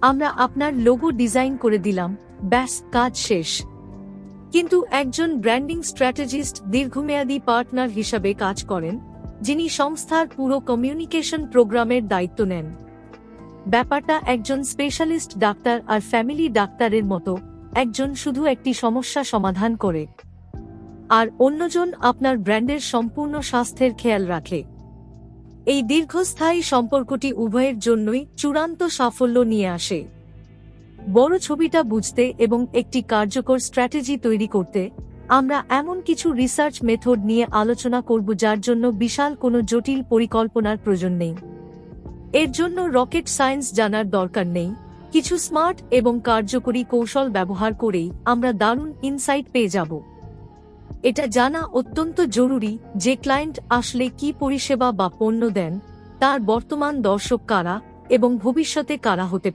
আমরা আপনার logo design করে দিলাম, ব্যাস কাজ শেষ। কিন্তু একজন ব্র্যান্ডিং স্ট্র্যাটেজিস্ট দীর্ঘমেয়াদী পার্টনার হিসাবে কাজ করেন, যিনি সংস্থার পুরো কমিউনিকেশন প্রোগ্রামের দায়িত্ব নেন। ব্যাপারটা একজন স্পেশালিস্ট ডাক্তার আর ফ্যামিলি ডাক্তারের মতো, একজন শুধু একটি সমস্যা সমাধান করে, আর অন্যজন আপনার ব্র্যান্ডের সম্পূর্ণ স্বাস্থ্যের খেয়াল রাখে। এই দীর্ঘস্থায়ী সম্পর্কটি উভয়ের জন্যই চূড়ান্ত সাফল্য নিয়ে আসে। বড় ছবিটা বুঝতে এবং একটি কার্যকর স্ট্র্যাটেজি তৈরি করতে আমরা এমন কিছু রিসার্চ মেথড নিয়ে আলোচনা করব যার জন্য বিশাল কোনো জটিল পরিকল্পনার প্রয়োজন নেই। এর জন্য রকেট সায়েন্স জানার দরকার নেই। কিছু স্মার্ট এবং কার্যকরী কৌশল ব্যবহার করেই আমরা দারুণ ইনসাইট পেয়ে যাব। এটা জানা অত্যন্ত জরুরি যে ক্লায়েন্ট আসলে কি পরিষেবা বা পণ্য দেন, তার বর্তমান দর্শক কারা এবং ভবিষ্যতে কারা হতে